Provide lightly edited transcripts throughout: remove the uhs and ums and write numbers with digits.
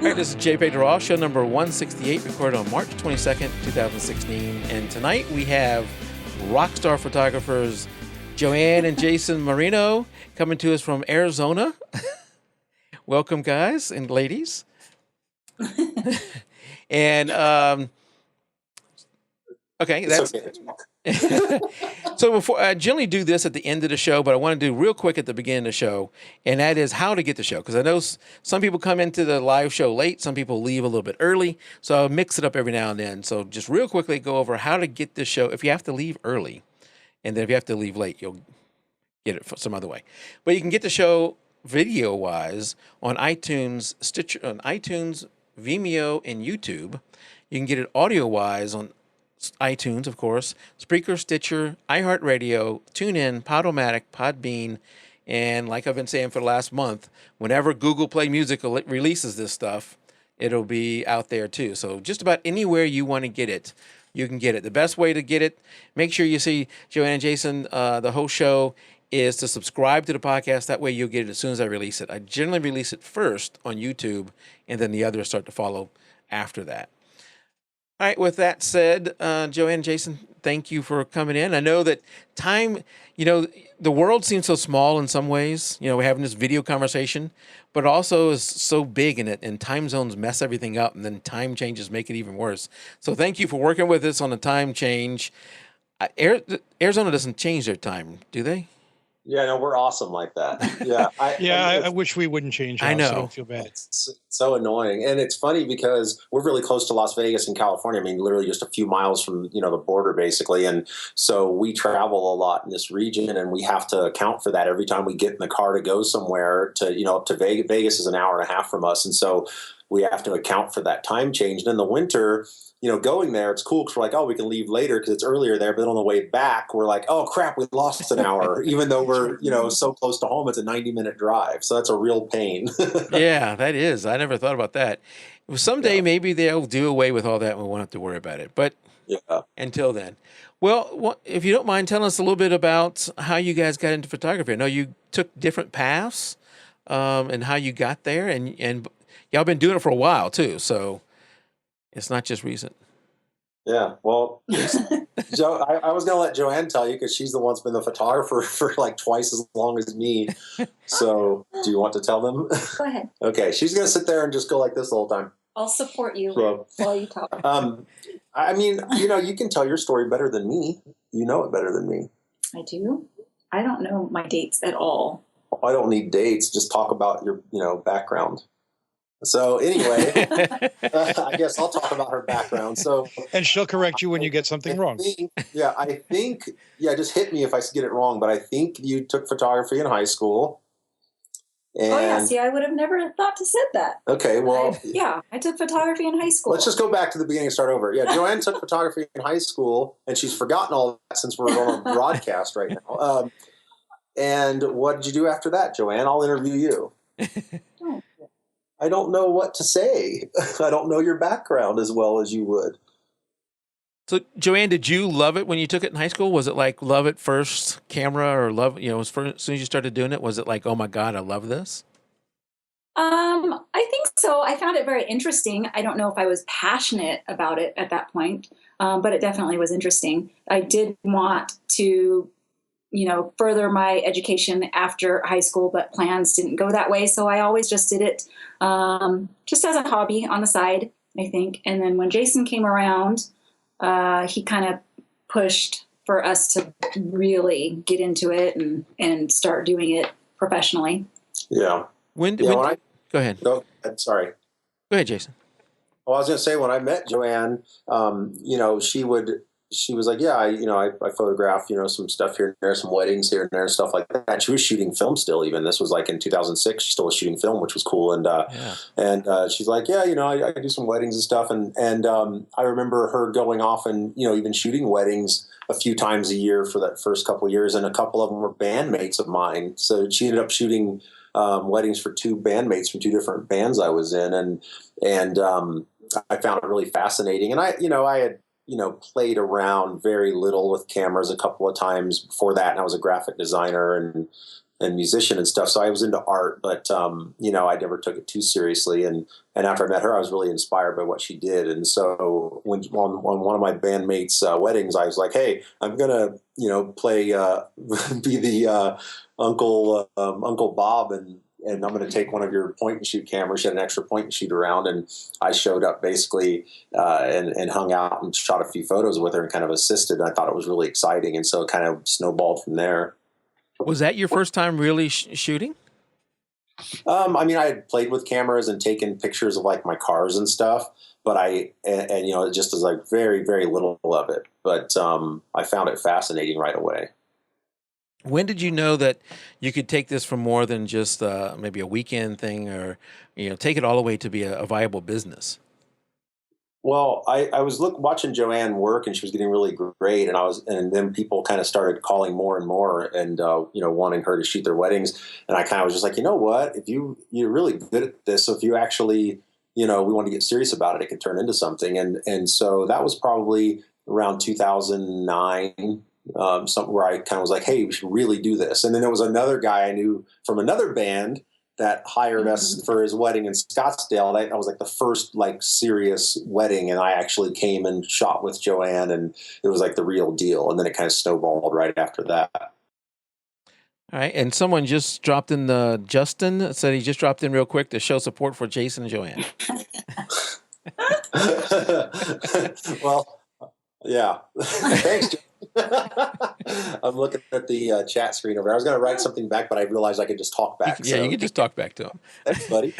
All right, this is JP Raw, show number 168, recorded on March 22nd, 2016. And tonight we have rock star photographers JoAnne and Jason Marino coming to us from Arizona. Welcome, guys and ladies. And, okay, that's... So before I generally do this at the end of the show, but I want to do real quick at the beginning of the show, and that is how to get the show. Because I know some people come into the live show late, some people leave a little bit early, so I'll mix it up every now and then. So just real quickly go over how to get the show if you have to leave early, and then if you have to leave late, you'll get it some other way. But you can get the show video-wise on iTunes, Stitcher, Vimeo, and YouTube. You can get it audio-wise on iTunes, of course, Spreaker, Stitcher, iHeartRadio, TuneIn, Podomatic, Podbean, and like I've been saying for the last month, whenever Google Play Music releases this stuff, it'll be out there too. So just about anywhere you want to get it, you can get it. The best way to get it, make sure you see JoAnne and Jason, the whole show, is to subscribe to the podcast. That way you'll get it as soon as I release it. I generally release it first on YouTube, and then the others start to follow after that. All right, with that said, JoAnne and Jason, thank you for coming in. I know that time, the world seems so small in some ways. We're having this video conversation, but also is so big in it, and time zones mess everything up, and then time changes make it even worse. So thank you for working with us on the time change. Arizona doesn't change their time, do they? Yeah, no, we're awesome like that. Yeah, I wish we wouldn't change. I know. So I don't feel bad. It's so annoying, and it's funny because we're really close to Las Vegas in California. I mean, literally just a few miles from the border, basically. And so we travel a lot in this region, and we have to account for that every time we get in the car to go somewhere. Up to Vegas. Vegas is an hour and a half from us, and so we have to account for that time change. And in the winter, going there, it's cool because we're like, oh, we can leave later because it's earlier there. But then on the way back, we're like, oh, crap, we lost an hour, even though we're, so close to home. It's a 90-minute drive. So that's a real pain. Yeah, that is. I never thought about that. Someday, maybe they'll do away with all that and we won't have to worry about it. But until then. Well, if you don't mind, tell us a little bit about how you guys got into photography. I know you took different paths and how you got there. And y'all been doing it for a while, too. So it's not just recent. Yeah, well, Joe, I was going to let JoAnne tell you because she's the one that's been the photographer for like twice as long as me. So do you want to tell them? Go ahead. Okay, she's going to sit there and just go like this the whole time. I'll support you while you talk. I mean, you can tell your story better than me. You know it better than me. I do? I don't know my dates at all. I don't need dates. Just talk about your, background. So anyway, I guess I'll talk about her background. And she'll correct you when you get something wrong. I think, just hit me if I get it wrong, but I think you took photography in high school. And, see, I would have never thought to said that. Okay, well. I took photography in high school. Let's just go back to the beginning and start over. Yeah, JoAnne took photography in high school, and she's forgotten all that since we're on a broadcast right now. And what did you do after that, JoAnne? I'll interview you. I don't know what to say. I don't know your background as well as you would. So, JoAnne, did you love it when you took it in high school? Was it like love at first camera or love, as soon as you started doing it, was it like, oh my God, I love this? I think so. I found it very interesting. I don't know if I was passionate about it at that point, but it definitely was interesting. I did want to further my education after high school, but plans didn't go that way. So I always just did it just as a hobby on the side, I think. And then when Jason came around, he kind of pushed for us to really get into it and start doing it professionally. Yeah. Go ahead. Sorry. Go ahead, Jason. Well, I was going to say, when I met JoAnne, she was like, yeah, I photograph, some stuff here and there, some weddings here and there, stuff like that. She was shooting film still, even. This was like in 2006. She still was shooting film, which was cool. And she's like, yeah, I do some weddings and stuff. And I remember her going off and, even shooting weddings a few times a year for that first couple of years. And a couple of them were bandmates of mine. So she ended up shooting weddings for two bandmates from two different bands I was in. And I found it really fascinating. And I had, played around very little with cameras a couple of times before that. And I was a graphic designer and musician and stuff. So I was into art, but you know, I never took it too seriously. And after I met her, I was really inspired by what she did. And so when on one of my bandmates' weddings, I was like, "Hey, I'm gonna, you know, play be the Uncle Bob, and I'm going to take one of your point and shoot cameras." She had an extra point and shoot around, and I showed up basically and hung out and shot a few photos with her and kind of assisted. I thought it was really exciting, and so it kind of snowballed from there. Was that your first time really shooting? I mean, I had played with cameras and taken pictures of like my cars and stuff, but and you know, it just was like very, very little of it. But I found it fascinating right away. When did you know that you could take this from more than just maybe a weekend thing, or you know, take it all the way to be a viable business? Well, I was watching JoAnne work, and she was getting really great, and then people kind of started calling more and more, and you know, wanting her to shoot their weddings, and I kind of was just like, you know what, if you're really good at this, so if you actually, you know, we want to get serious about it, it could turn into something, and so that was probably around 2009. Something where I kind of was like, hey, we should really do this. And then there was another guy I knew from another band that hired us for his wedding in Scottsdale. That was like the first like serious wedding, and I actually came and shot with JoAnne, and it was like the real deal. And then it kind of snowballed right after that. All right, and someone just dropped in Justin said he just dropped in real quick to show support for Jason and JoAnne. Well, yeah. Thanks, I'm looking at the chat screen over there. I was going to write something back, but I realized I could just talk back. You can just talk back to him. Thanks, buddy.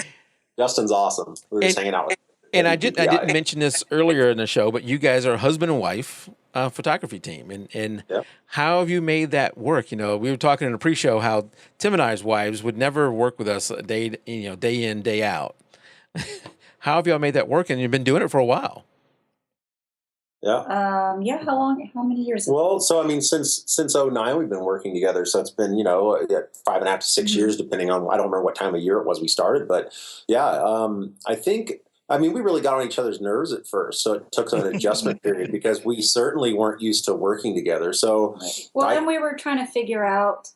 Justin's awesome. We were just hanging out with him. And I didn't mention this earlier in the show, but you guys are a husband and wife photography team. And Yep. How have you made that work? You know, we were talking in the pre-show how Tim and I's wives would never work with us day in, day out. How have y'all made that work? And you've been doing it for a while. Yeah. Yeah. How many years? Well, so I mean, since '09 we've been working together. So it's been 5.5 to 6 years, depending on, I don't remember what time of year it was we started, but yeah, I mean, we really got on each other's nerves at first, so it took an adjustment period because we certainly weren't used to working together. So, and we were trying to figure out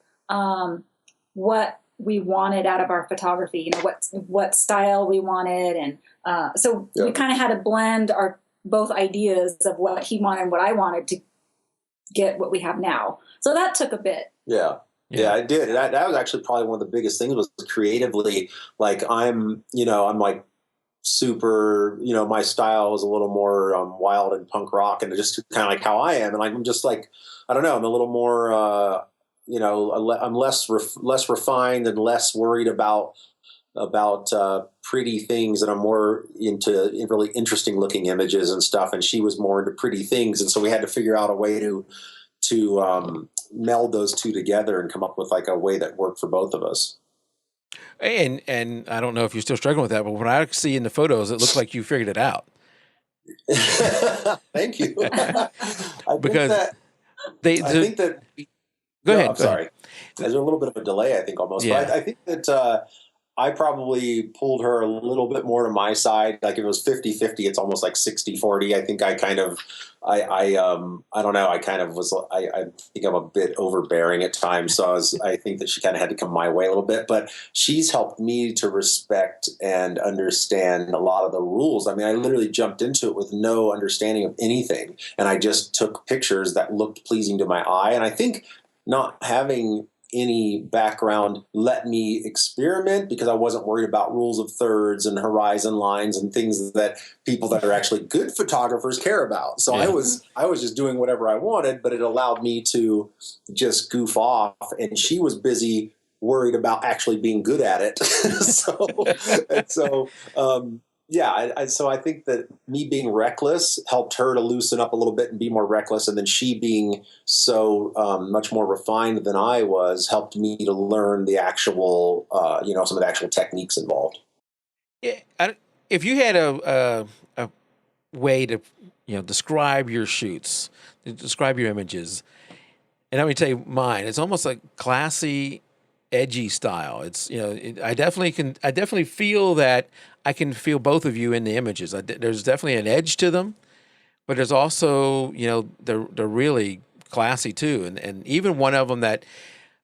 what we wanted out of our photography. You know, what style we wanted, and so we kind of had to blend our both ideas of what he wanted and what I wanted to get what we have now. So that took a bit. Yeah, I did. That was actually probably one of the biggest things was creatively, like I'm like super, my style is a little more wild and punk rock and just kind of like how I am. And I'm just like, I don't know, I'm a little more, I'm less refined and less worried about pretty things, and I'm more into really interesting looking images and stuff. And she was more into pretty things. And so we had to figure out a way to meld those two together and come up with like a way that worked for both of us. And I don't know if you're still struggling with that, but what I see in the photos, it looks like you figured it out. Thank you. Because Go ahead. I'm sorry. There's a little bit of a delay, I think, almost. Yeah. But I think that I probably pulled her a little bit more to my side. Like if it was 50-50, it's almost like 60-40. I think I kind of, I don't know. I kind of was, I think I'm a bit overbearing at times. So I think that she kind of had to come my way a little bit, but she's helped me to respect and understand a lot of the rules. I mean, I literally jumped into it with no understanding of anything. And I just took pictures that looked pleasing to my eye. And I think not having any background let me experiment because I wasn't worried about rules of thirds and horizon lines and things that people that are actually good photographers care about. So yeah. I was just doing whatever I wanted, but it allowed me to just goof off, and she was busy worried about actually being good at it. So I think that me being reckless helped her to loosen up a little bit and be more reckless. And then she being so much more refined than I was helped me to learn the actual, some of the actual techniques involved. Yeah, if you had a way to, describe your shoots, describe your images, and let me tell you mine, it's almost like classy, edgy style. It's, I definitely feel that I can feel both of you in the images. There's definitely an edge to them, but there's also, they're really classy too. And even one of them that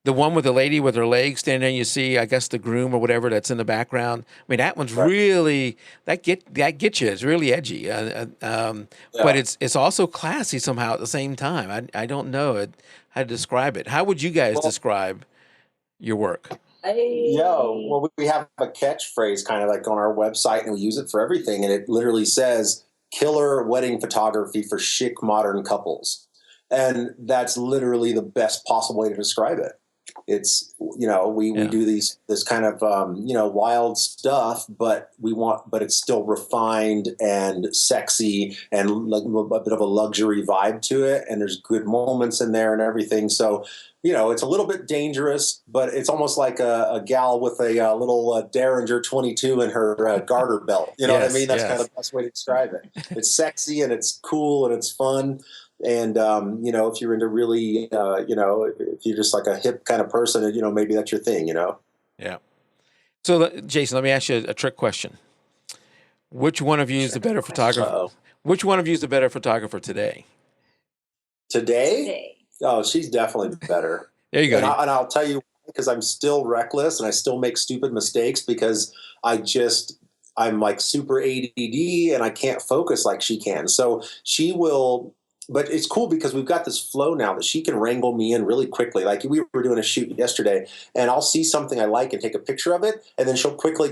The one with the lady with her legs standing there, and you see, I guess, the groom or whatever that's in the background. I mean, that one's really that gets you. It's really edgy, but it's also classy somehow at the same time. I don't know how to describe it. How would you guys describe your work? Well, we have a catchphrase kind of like on our website, and we use it for everything. And it literally says "killer wedding photography for chic modern couples," and that's literally the best possible way to describe it. It's, we do this kind of wild stuff, but it's still refined and sexy and like a bit of a luxury vibe to it, and there's good moments in there and everything. So it's a little bit dangerous, but it's almost like a gal with a little Derringer 22 in her garter belt. You know what I mean? That's kind of the best way to describe it. It's sexy and it's cool and it's fun. And, if you're into really, if you're just like a hip kind of person, maybe that's your thing, Yeah. So, Jason, let me ask you a trick question. Which one of you is the better photographer? Uh-oh. Which one of you is the better photographer today? Today? Oh, she's definitely better. There you go. And I'll tell you, because I'm still reckless and I still make stupid mistakes because I'm like super ADD and I can't focus like she can. So she will. But it's cool because we've got this flow now that she can wrangle me in really quickly. Like we were doing a shoot yesterday, and I'll see something I like and take a picture of it, and then she'll quickly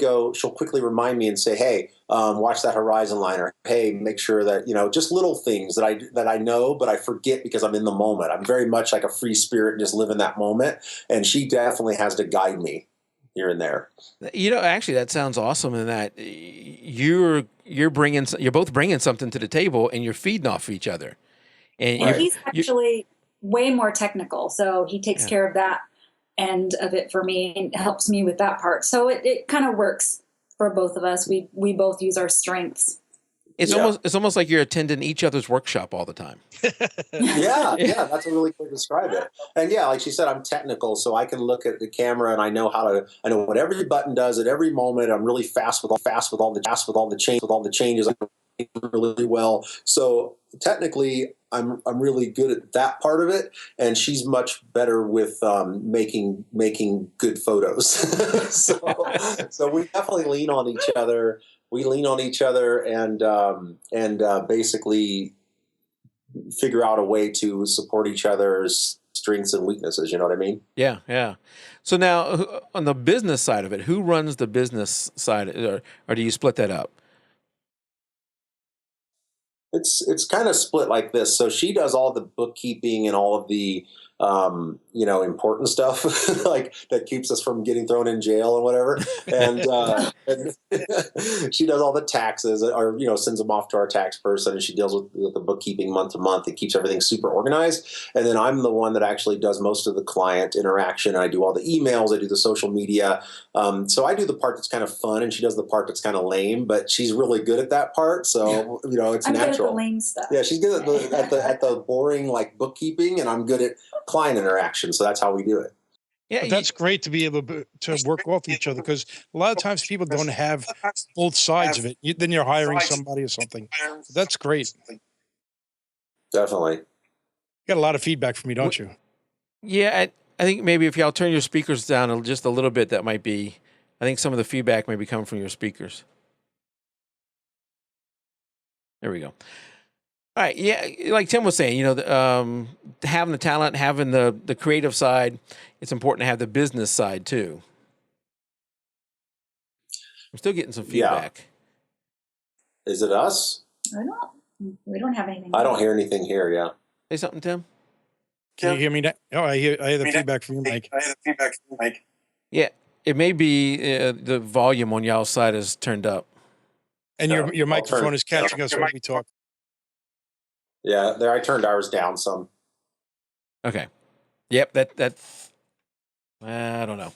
remind me and say, "Hey, watch that horizon line," or "Hey, make sure that," just little things that I know, but I forget because I'm in the moment. I'm very much like a free spirit and just live in that moment, and she definitely has to guide me here and there. Actually, that sounds awesome in that you're both bringing something to the table, and you're feeding off each other. And he's actually way more technical, so he takes care of that end of it for me and helps me with that part. So it kind of works for both of us. We both use our strengths. It's almost like you're attending each other's workshop all the time. Yeah, that's a really good way to describe it. And like she said, I'm technical, so I can look at the camera and I know what every button does at every moment. I'm really fast with all the changes. I really well. So technically, I'm really good at that part of it, and she's much better with making good photos. so we definitely lean on each other. We lean on each other and basically figure out a way to support each other's strengths and weaknesses. You know what I mean? Yeah. So now, on the business side of it, who runs the business side, or do you split that up? It's kind of split like this. So she does all the bookkeeping and all of the important stuff like that keeps us from getting thrown in jail and whatever. And she does all the taxes, or sends them off to our tax person, and she deals with the bookkeeping month to month and keeps everything super organized. And then I'm the one that actually does most of the client interaction. I do all the emails, I do the social media. So I do the part that's kind of fun, and she does the part that's kind of lame, but she's really good at that part. So it's I'm natural. good at the lame stuff. Yeah, she's good at the boring like bookkeeping, and I'm good at client interaction. So that's how we do it. Yeah, but that's great to be able to work off each other, because a lot of times people don't have both sides of it. Then you're hiring somebody or something. That's great. Definitely. You got a lot of feedback from me, don't you? Yeah, I think maybe if y'all turn your speakers down just a little bit, that might be. I think some of the feedback may be coming from your speakers. There we go. All right, yeah, like Tim was saying, having the talent, having the creative side, it's important to have the business side too. I'm still getting some feedback. Yeah. Is it us? We don't have anything. I don't hear anything here. Yeah. Say something, Tim. Can you hear me now? Oh, I hear the feedback from you, Mike. Yeah, it may be the volume on y'all's side is turned up, and your microphone is catching us when we talk. Yeah, there. I turned ours down some. Okay. Yep. That. I don't know.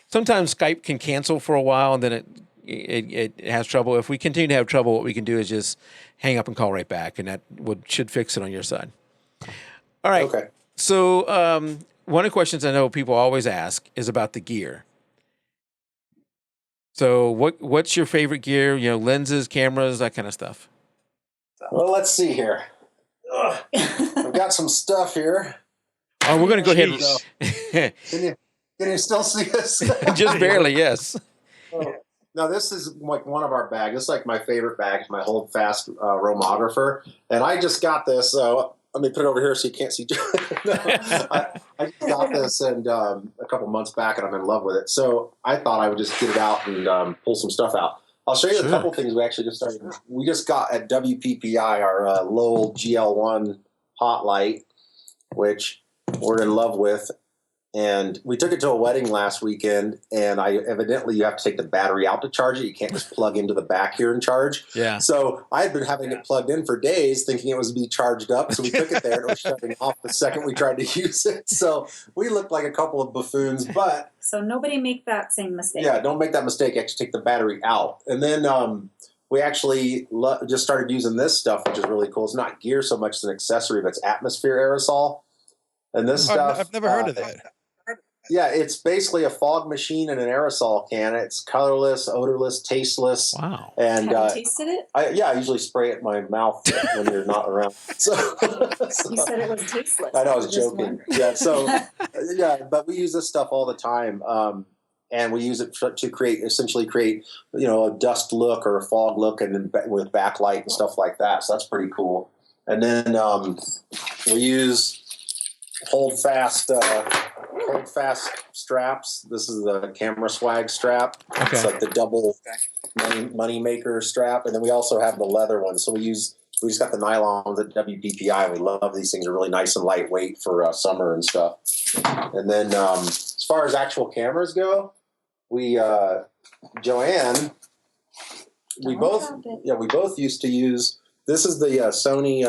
Sometimes Skype can cancel for a while, and then it has trouble. If we continue to have trouble, what we can do is just hang up and call right back, and that should fix it on your side. All right. Okay. So one of the questions I know people always ask is about the gear. So what's your favorite gear? Lenses, cameras, that kind of stuff. Well, let's see here. I've got some stuff here. Oh, we're going to go ahead. Can you still see us? Just barely, yes. Now this is like one of our bags. This is like my favorite bag. It's my Holdfast Romographer, and I just got this. So let me put it over here so you can't see. I just got this and a couple months back, and I'm in love with it. So I thought I would just get it out and pull some stuff out. I'll show you a couple things we actually just started. We just got at WPPI our Lowell GL1 hot light, which we're in love with. And we took it to a wedding last weekend, and evidently you have to take the battery out to charge it. You can't just plug into the back here and charge. Yeah. So I had been having it plugged in for days, thinking it was be charged up. So we took it there, and it was shutting off the second we tried to use it. So we looked like a couple of buffoons, but so nobody make that same mistake. Yeah, don't make that mistake. Actually, take the battery out, and then we actually just started using this stuff, which is really cool. It's not gear so much as an accessory, but it's atmosphere aerosol, and this stuff. I've never heard of that. Yeah, it's basically a fog machine and an aerosol can. It's colorless, odorless, tasteless. Wow. And have you tasted it? I usually spray it in my mouth when you're not around. So you said it was tasteless. I know, I was joking. Yeah, so but we use this stuff all the time. And we use it to essentially create, a dust look or a fog look, and then with backlight and stuff like that. So that's pretty cool. And then we use Holdfast straps. This is the camera swag strap. Okay. It's like the double money maker strap, and then we also have the leather one. So we just got the nylons at WPPI. We love these things. They're really nice and lightweight for summer and stuff. And then as far as actual cameras go, we JoAnne, we both used to use. This is the Sony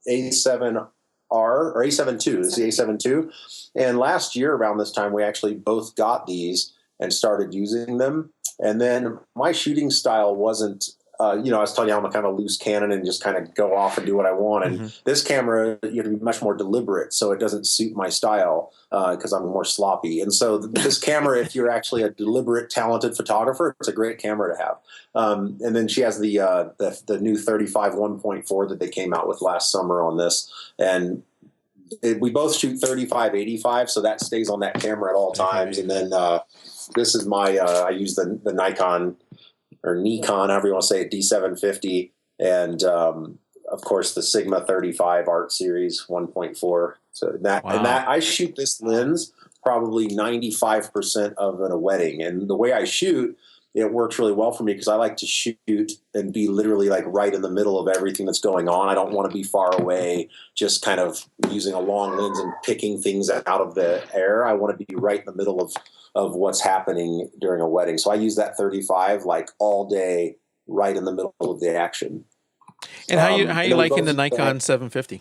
A7R or A7 II. This is the A7 II. And last year around this time, we actually both got these and started using them. And then my shooting style wasn't, I was telling you I'm a kind of loose cannon and just kind of go off and do what I want. And this camera, you have to be much more deliberate, so it doesn't suit my style because I'm more sloppy. And so this camera, if you're actually a deliberate, talented photographer, it's a great camera to have. And then she has the new 35 1.4 that they came out with last summer on this. And we both shoot 35-85, so that stays on that camera at all times. And then this is my I use the Nikon or Nikon, however you want to say it, D750, and of course the Sigma 35 Art Series 1.4. So and that I shoot this lens probably 95% of in a wedding, and the way I shoot, it works really well for me because I like to shoot and be literally like right in the middle of everything that's going on. I don't want to be far away, just kind of using a long lens and picking things out of the air. I want to be right in the middle of what's happening during a wedding. So I use that 35 like all day, right in the middle of the action. And how you liking the Nikon 750?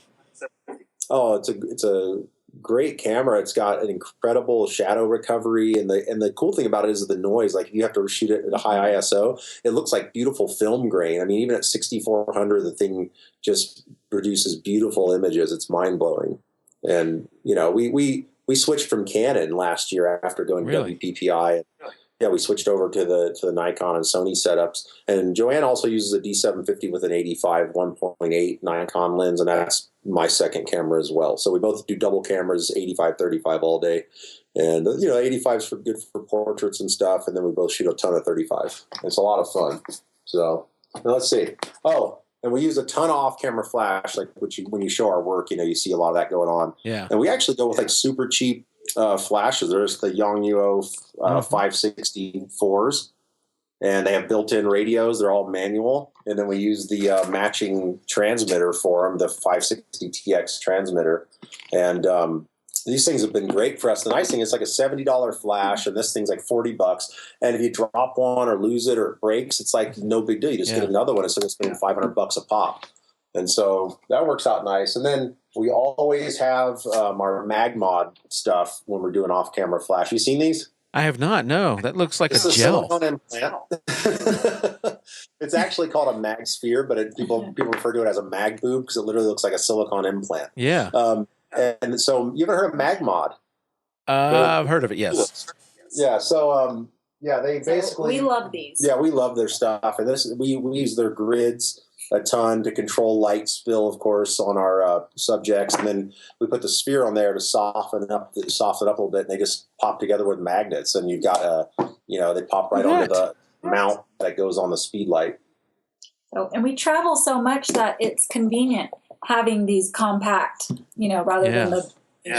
Oh, it's a great camera. It's got an incredible shadow recovery, and the cool thing about it is the noise. Like if you have to shoot it at a high ISO, it looks like beautiful film grain. I mean, even at 6400, the thing just produces beautiful images. It's mind blowing. And we switched from Canon last year after going to WPPI. Yeah, we switched over to the Nikon and Sony setups. And JoAnne also uses a D750 with an 85 1.8 Nikon lens, and that's my second camera as well. So we both do double cameras, 85-35 all day. And 85 is good for portraits and stuff, and then we both shoot a ton of 35. It's a lot of fun. So let's see. Oh, and we use a ton of off-camera flash, like when you show our work, you see a lot of that going on. Yeah. And we actually go with like super cheap flashes. There's the Yongnuo 564s, and they have built-in radios. They're all manual, and then we use the matching transmitter for them, the 560TX transmitter. And these things have been great for us. The nice thing is like a $70 flash, and this thing's like $40. And if you drop one or lose it or it breaks, it's like no big deal. You just get another one instead of spending $500 a pop. And so that works out nice. And then we always have our MagMod stuff when we're doing off-camera flash. You seen these? I have not. No, that looks like it's a gel. Silicone implant. It's actually called a mag sphere, but people refer to it as a mag boob because it literally looks like a silicone implant. Yeah. And so you ever heard of MagMod? I've heard of it. Yes. Yeah. So Yeah, they basically. We love these. Yeah, we love their stuff, and we use their grids a ton to control light spill, of course, on our subjects, and then we put the sphere on there to soften it up a little bit, and they just pop together with magnets, and you've got they pop right onto the mount that goes on the speed light. So, and we travel so much that it's convenient having these compact, rather than the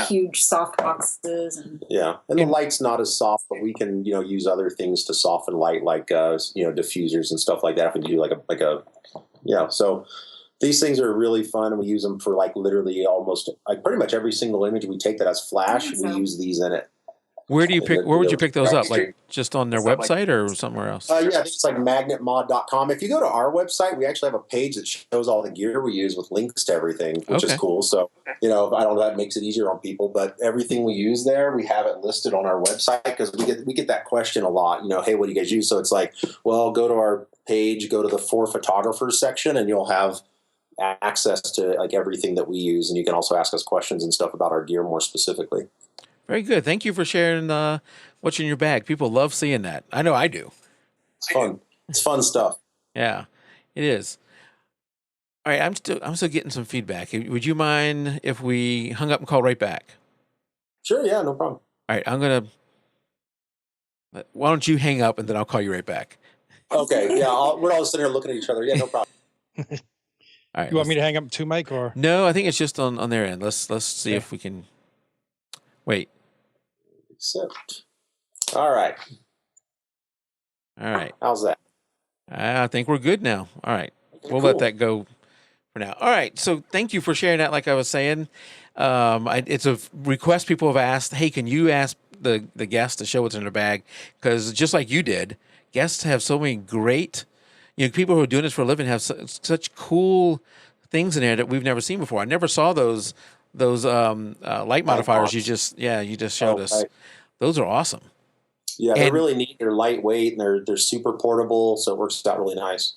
huge soft boxes. And the light's not as soft, but we can use other things to soften light, like diffusers and stuff like that. If we do like a so these things are really fun, and we use them for literally almost pretty much every single image we take that has flash. We use these in it. Where would you pick those up? Like just on their website or somewhere else? I think it's like magnetmod.com. If you go to our website, we actually have a page that shows all the gear we use with links to everything, which is cool. So, I don't know, that makes it easier on people, but everything we use there, we have it listed on our website, because we get that question a lot, hey, what do you guys use? So it's like, well, go to our page, go to the For Photographers section, and you'll have access to everything that we use. And you can also ask us questions and stuff about our gear more specifically. Very good. Thank you for sharing what's in your bag. People love seeing that. I know I do. It's fun. It's fun stuff. Yeah, it is. All right, I'm still getting some feedback. Would you mind if we hung up and called right back? Sure. Yeah. No problem. All right, why don't you hang up and then I'll call you right back? Okay. Yeah. We're all sitting here looking at each other. Yeah. No problem. All right. You want me to hang up too, Mike, or no? I think it's just on their end. Let's see if we can. Wait. Accept. All right. How's that? I think we're good now. All right. We'll Cool. let that go for now. All right. So thank you for sharing that. Like I was saying, it's a request people have asked. Hey, can you ask the guests to show what's in their bag? Because just like you did, guests have so many great, people who are doing this for a living have such cool things in there that we've never seen before. I never saw those light modifiers you just showed us. Right. Those are awesome. Yeah, they're really neat. They're lightweight, and they're super portable, so it works out really nice.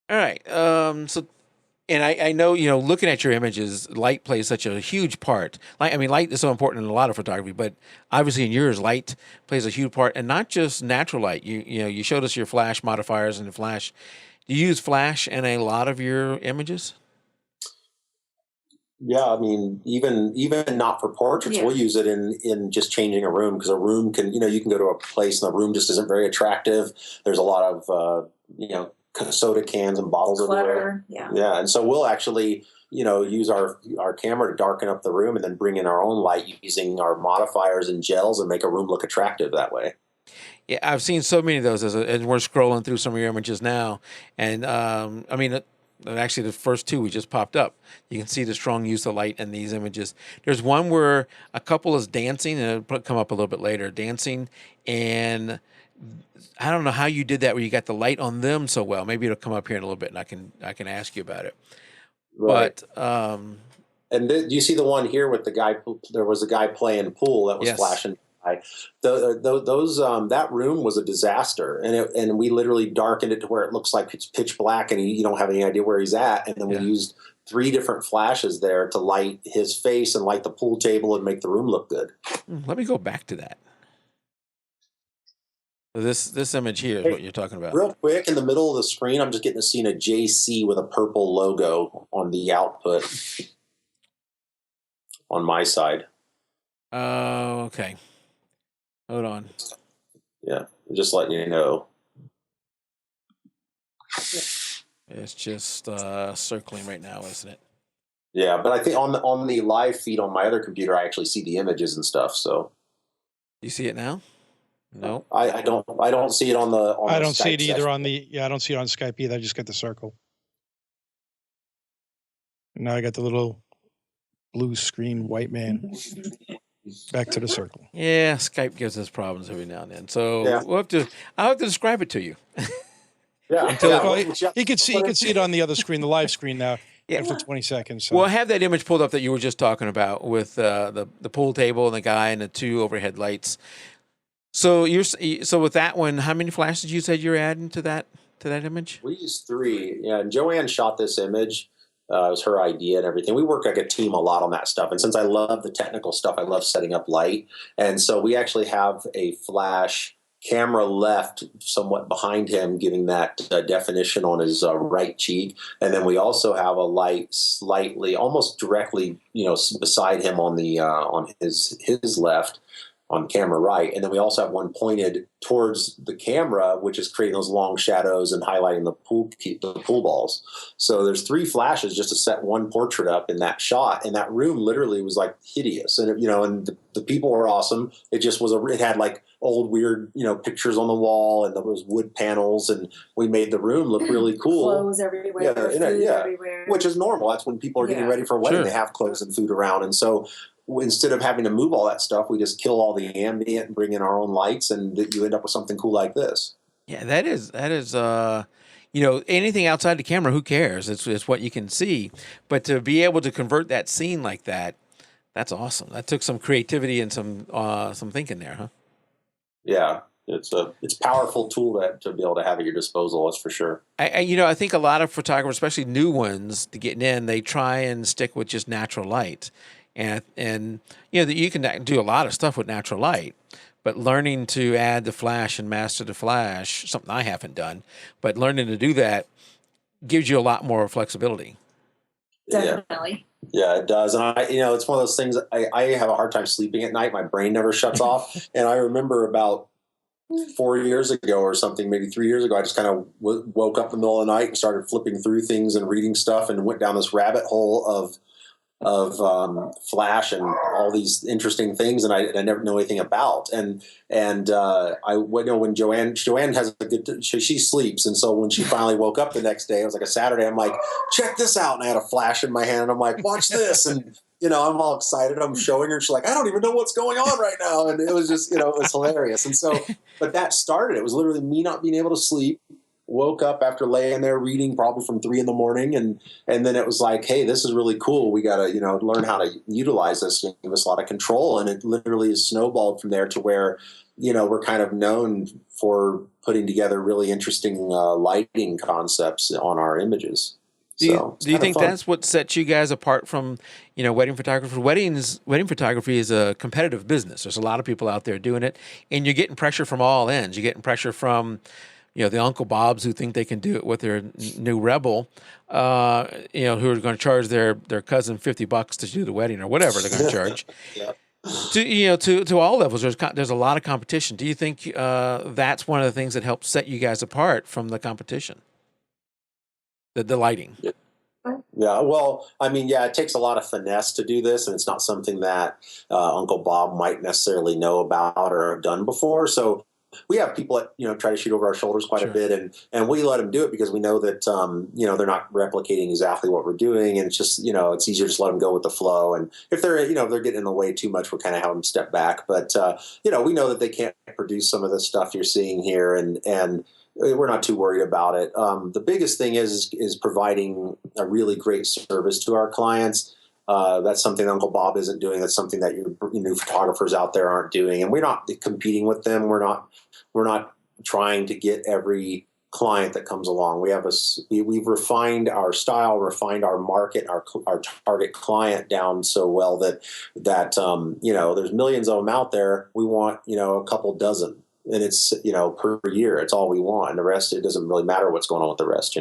All right. So, and I know, looking at your images, light plays such a huge part. Light is so important in a lot of photography, but obviously in yours, light plays a huge part, and not just natural light. You showed us your flash modifiers and the flash. Do you use flash in a lot of your images? Yeah, even not for portraits, we'll use it in just changing a room, because a room can, you can go to a place and the room just isn't very attractive. There's a lot of, soda cans and bottles everywhere. Yeah, and so we'll actually, use our camera to darken up the room, and then bring in our own light using our modifiers and gels, and make a room look attractive that way. Yeah, I've seen so many of those as we're scrolling through some of your images now, and actually, the first two we just popped up. You can see the strong use of light in these images. There's one where a couple is dancing, and it'll come up a little bit later, dancing, and I don't know how you did that where you got the light on them so well. Maybe it'll come up here in a little bit, and I can ask you about it. Right. But and do you see the one here with the guy? There was a guy playing pool that was flashing. That room was a disaster, and we literally darkened it to where it looks like it's pitch black, and you don't have any idea where he's at. And then we used 3 different flashes there to light his face and light the pool table and make the room look good. Let me go back to that. So this image here is what you're talking about. Real quick, in the middle of the screen, I'm just getting to see a JC with a purple logo on the output on my side. Oh, okay. Hold on. Yeah, just letting you know. It's just circling right now, isn't it? Yeah, but I think on the live feed on my other computer, I actually see the images and stuff. So, you see it now? No, I don't see it on the. I don't Skype see it either session. on the. Yeah, I don't see it on Skype either. I just get the circle. And now I got the little blue screen white man. Back to the circle. Yeah, Skype gives us problems every now and then. So I'll have to describe it to you. Yeah, well, you can see it on the other screen, the live screen now. After 20 seconds. So. Well, I have that image pulled up that you were just talking about with the pool table and the guy and the 2 overhead lights. So with that one, how many flashes you said you're adding to that image? We used 3. Yeah, and JoAnne shot this image. It was her idea and everything. We work like a team a lot on that stuff. And since I love the technical stuff, I love setting up light. And so we actually have a flash camera left somewhat behind him, giving that definition on his right cheek. And then we also have a light slightly, almost directly, beside him on the on his left, on camera right. And then we also have one pointed towards the camera, which is creating those long shadows and highlighting the pool balls. So there's 3 flashes just to set one portrait up in that shot. And that room literally was like hideous. And, and the people were awesome. It just was it had like old weird, pictures on the wall, and there was wood panels, and we made the room look really cool. Clothes everywhere, food everywhere. Which is normal. That's when people are getting ready for a wedding. Sure. They have clothes and food around. And so instead of having to move all that stuff, we just kill all the ambient and bring in our own lights, and you end up with something cool like this. Yeah, that is anything outside the camera, who cares? It's what you can see. But to be able to convert that scene like that, that's awesome. That took some creativity and some thinking there, huh? Yeah. It's a powerful tool to be able to have at your disposal. That's for sure. I think a lot of photographers, especially new ones, to get in, they try and stick with just natural light. And you can do a lot of stuff with natural light, but learning to add the flash and master the flash, something I haven't done, but learning to do that gives you a lot more flexibility. Definitely. Yeah, it does. And it's one of those things, I have a hard time sleeping at night. My brain never shuts off. And I remember about 4 years ago or something, maybe 3 years ago, I just kind of woke up in the middle of the night and started flipping through things and reading stuff, and went down this rabbit hole of flash and all these interesting things, and I never know anything about. And when JoAnne has a good, she sleeps, and so when she finally woke up the next day, it was like a Saturday. I'm like, check this out, and I had a flash in my hand, and I'm like, watch this, and I'm all excited. I'm showing her. She's like, I don't even know what's going on right now, and it was just, it was hilarious. And so, but that started. It was literally me not being able to sleep. Woke up after laying there reading probably from 3 a.m, and then it was like, hey, this is really cool. We got to learn how to utilize this. Give us a lot of control, and it literally has snowballed from there to where we're kind of known for putting together really interesting lighting concepts on our images. Do you think that's what sets you guys apart from wedding photographers? Wedding photography is a competitive business. There's a lot of people out there doing it, and you're getting pressure from all ends. You're getting pressure from the Uncle Bobs who think they can do it with their new Rebel, who are going to charge their cousin $50 to do the wedding or whatever they're going to charge. Yeah. To all levels, there's a lot of competition. Do you think that's one of the things that helps set you guys apart from the competition? The lighting. Yeah. Well, it takes a lot of finesse to do this, and it's not something that Uncle Bob might necessarily know about or have done before. So we have people that try to shoot over our shoulders quite a bit, and we let them do it because we know that they're not replicating exactly what we're doing, and it's just it's easier to just let them go with the flow. And if they're if they're getting in the way too much, we'll kind of have them step back. But we know that they can't produce some of the stuff you're seeing here, and we're not too worried about it. The biggest thing is providing a really great service to our clients. That's something Uncle Bob isn't doing. That's something that your new photographers out there aren't doing, and we're not competing with them. We're not trying to get every client that comes along. We've refined our style, refined our market, our target client down so well that there's millions of them out there. We want a couple dozen, and it's per year. It's all we want, and the rest, it doesn't really matter what's going on with the rest.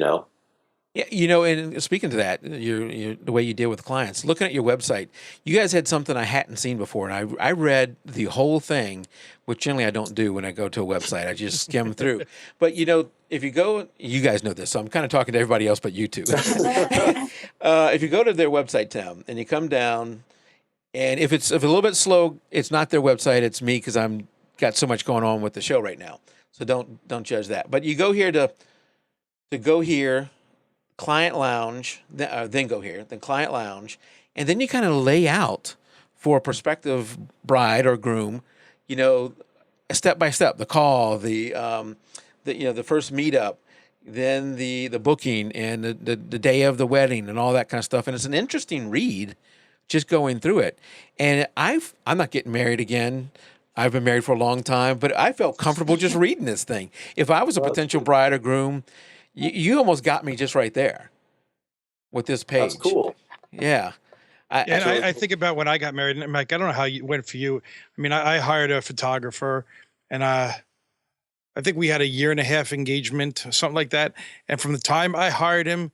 Yeah, and speaking to that, the way you deal with clients, looking at your website, you guys had something I hadn't seen before, and I read the whole thing, which generally I don't do when I go to a website. I just skim through. But, if you go, you guys know this, so I'm kind of talking to everybody else but you two. If you go to their website, Tim, and you come down, and if it's a little bit slow, it's not their website, it's me, because I'm got so much going on with the show right now. So don't judge that. But you go here to go here, Client Lounge, then go here, then Client Lounge, and then you kind of lay out for a prospective bride or groom, step by step, the call, the first meetup, then the booking, and the day of the wedding, and all that kind of stuff. And it's an interesting read, just going through it. And I'm not getting married again. I've been married for a long time, but I felt comfortable just reading this thing. If I was a potential bride or groom, you almost got me just right there. with this page. That's cool. Yeah. I think about when I got married, and I'm like, I don't know how it went for you. I mean, I hired a photographer, and I think we had a 1.5 year engagement, something like that. And from the time I hired him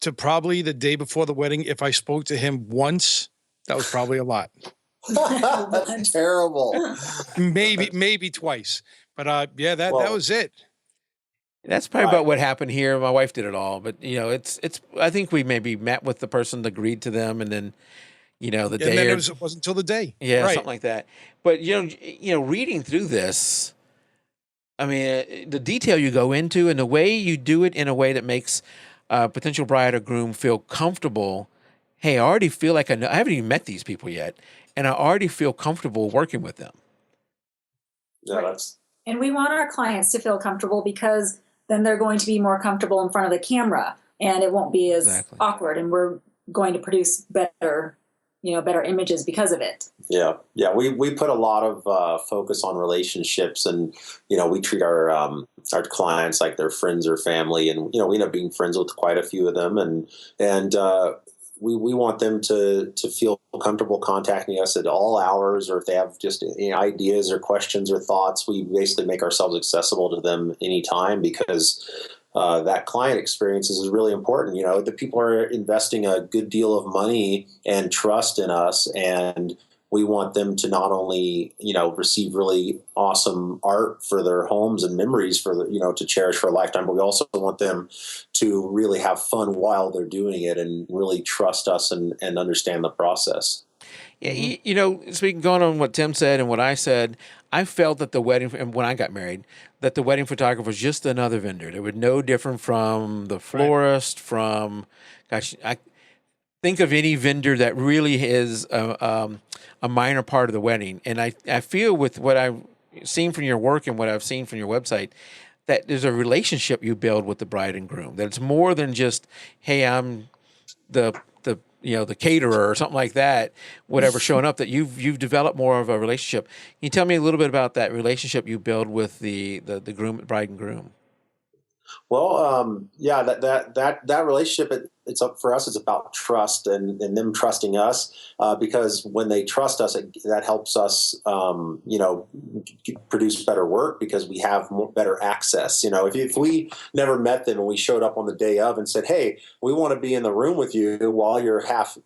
to probably the day before the wedding, if I spoke to him once, that was probably a lot. That's terrible. Maybe twice. But yeah, that was it. That's probably about what happened here. My wife did it all, but it's. I think we maybe met with the person, agreed to them, and then, the day. And then it wasn't until the day. Yeah, right. something like that. But reading through this, I mean, the detail you go into and the way you do it in a way that makes a potential bride or groom feel comfortable. Hey, I already feel like I know. I haven't even met these people yet, and I already feel comfortable working with them. Yeah, and we want our clients to feel comfortable, because then they're going to be more comfortable in front of the camera, and it won't be as awkward, and we're going to produce better images because of it. Yeah. We put a lot of focus on relationships, and we treat our clients like they're friends or family, and we end up being friends with quite a few of them, and we want them to feel comfortable contacting us at all hours, or if they have just any ideas or questions or thoughts, we basically make ourselves accessible to them anytime, because that client experience is really important. The people are investing a good deal of money and trust in us, and we want them to not only, receive really awesome art for their homes and memories for to cherish for a lifetime, but we also want them to really have fun while they're doing it and really trust us and understand the process. Yeah, speaking, going on what Tim said and what I said, I felt that when I got married, that the wedding photographer was just another vendor. They were no different from the florist, I think of any vendor that really is a minor part of the wedding. And I feel with what I've seen from your work and what I've seen from your website, that there's a relationship you build with the bride and groom. That it's more than just, hey, I'm the caterer or something like that, whatever, showing up, that you've developed more of a relationship. Can you tell me a little bit about that relationship you build with the bride and groom? Well, that relationship, it's up for us. It's about trust and them trusting us, because when they trust us, that helps us, produce better work, because we have better access. If we never met them and we showed up on the day of and said, "Hey, we want to be in the room with you while you're half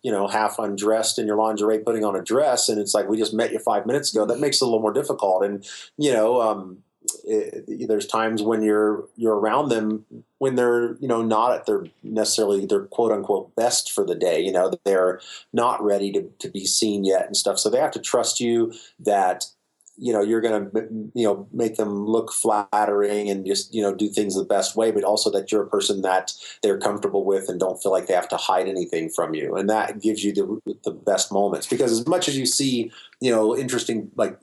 undressed in your lingerie, putting on a dress," and it's like, we just met you 5 minutes ago, that makes it a little more difficult. And there's times when you're around them when they're not at their quote unquote best for the day. They're not ready to be seen yet and stuff, so they have to trust you that you're going to make them look flattering and just do things the best way, but also that you're a person that they're comfortable with and don't feel like they have to hide anything from you. And that gives you the best moments, because as much as you see interesting, like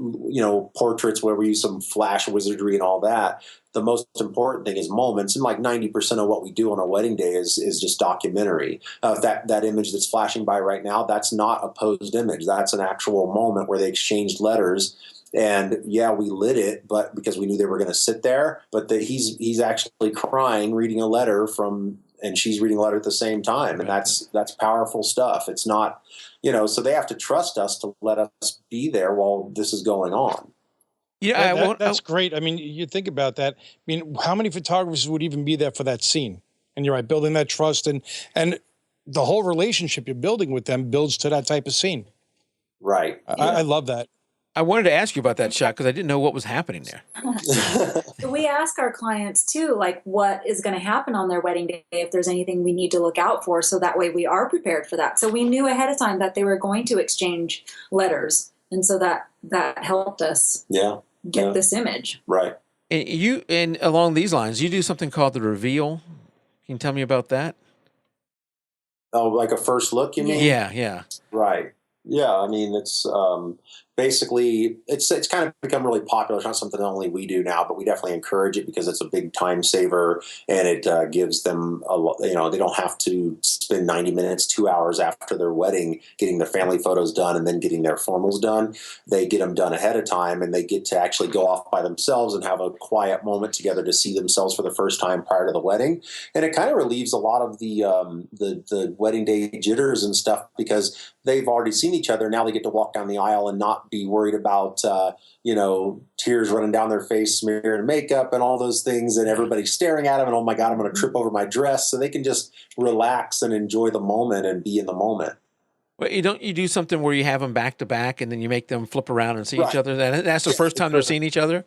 portraits where we use some flash wizardry and all that, the most important thing is moments. And like 90% of what we do on a wedding day is just documentary. That image that's flashing by right now, that's not a posed image. That's an actual moment where they exchanged letters. And we lit it, but because we knew they were going to sit there. But he's actually crying, reading a letter and she's reading a letter at the same time, and that's powerful stuff. It's not, so they have to trust us to let us be there while this is going on. Yeah, that's great. I mean, you think about that. I mean, how many photographers would even be there for that scene? And you're right, building that trust and the whole relationship you're building with them builds to that type of scene. Right. I love that. I wanted to ask you about that shot because I didn't know what was happening there. We ask our clients too, like, what is going to happen on their wedding day, if there's anything we need to look out for, so that way we are prepared for that. So we knew ahead of time that they were going to exchange letters, and so that helped us get this image. Right. And along these lines, you do something called the reveal. Can you tell me about that? Oh, like a first look, you mean? Yeah. Right. Yeah, I mean, it's basically it's kind of become really popular. It's not something that only we do now, but we definitely encourage it because it's a big time saver, and it gives them a lot. You know, they don't have to spend 90 minutes, 2 hours after their wedding getting their family photos done and then getting their formals done. They get them done ahead of time, and they get to actually go off by themselves and have a quiet moment together to see themselves for the first time prior to the wedding. And it kind of relieves a lot of the wedding day jitters and stuff because they've already seen each other. Now they get to walk down the aisle and not be worried about, tears running down their face, smearing makeup and all those things, and everybody staring at them. And, oh my God, I'm going to trip over my dress. So they can just relax and enjoy the moment and be in the moment. But you do something where you have them back to back and then you make them flip around and see Right. each other. That's the first time they're seeing each other.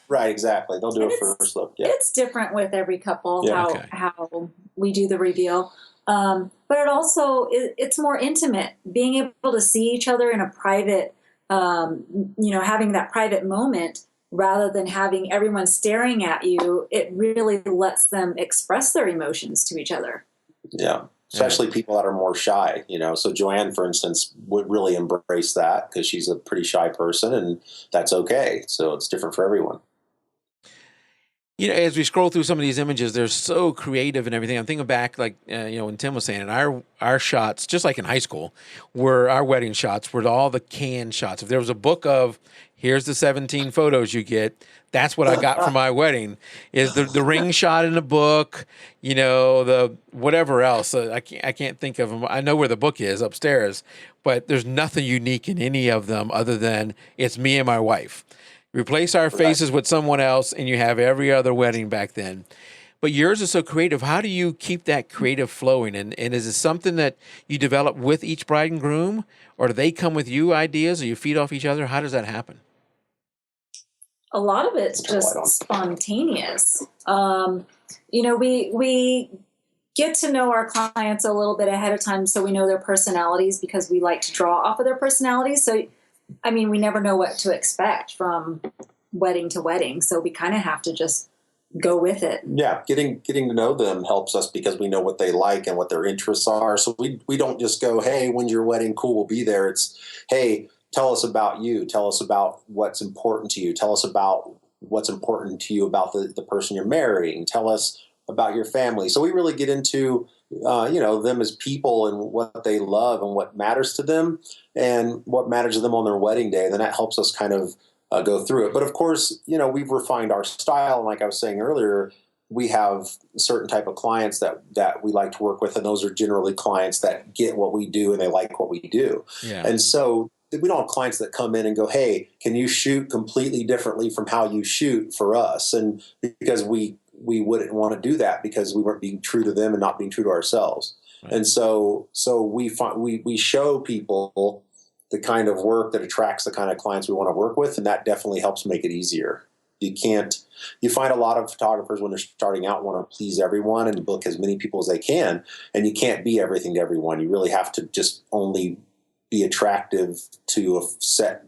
Right. Exactly. They'll do a first look. Yeah. It's different with every couple, Yeah. how we do the reveal. But it also, it's more intimate, being able to see each other in a private, having that private moment rather than having everyone staring at you. It really lets them express their emotions to each other. Yeah. Especially people that are more shy, So JoAnne, for instance, would really embrace that because she's a pretty shy person, and that's okay. So it's different for everyone. As we scroll through some of these images, they're so creative and everything. I'm thinking back, like, when Tim was saying, and our shots, just like in high school, were our wedding shots, were all the canned shots. If there was a book of, here's the 17 photos you get, that's what I got for my wedding, is the ring shot in the book, the whatever else. I can't think of them. I know where the book is upstairs, but there's nothing unique in any of them other than it's me and my wife. Replace our faces with someone else, and you have every other wedding back then. But yours is so creative. How do you keep that creative flowing? And is it something that you develop with each bride and groom, or do they come with you ideas, or you feed off each other? How does that happen? A lot of it's just spontaneous. We get to know our clients a little bit ahead of time, so we know their personalities because we like to draw off of their personalities. So we never know what to expect from wedding to wedding. So we kind of have to just go with it. Yeah. Getting to know them helps us because we know what they like and what their interests are. So we don't just go, hey, when's your wedding? Cool, we'll be there. It's, hey, tell us about you. Tell us about what's important to you. Tell us about what's important to you about the person you're marrying. Tell us about your family. So we really get into them as people and what they love and what matters to them and what matters to them on their wedding day. Then that helps us kind of go through it. But of course, we've refined our style. And like I was saying earlier, we have a certain type of clients that we like to work with. And those are generally clients that get what we do and they like what we do. Yeah. And so we don't have clients that come in and go, hey, can you shoot completely differently from how you shoot for us? And because we wouldn't want to do that because we weren't being true to them and not being true to ourselves. Right. And so we show people the kind of work that attracts the kind of clients we want to work with, and that definitely helps make it easier. You find a lot of photographers when they're starting out want to please everyone and book as many people as they can, and you can't be everything to everyone. You really have to just only be attractive to a set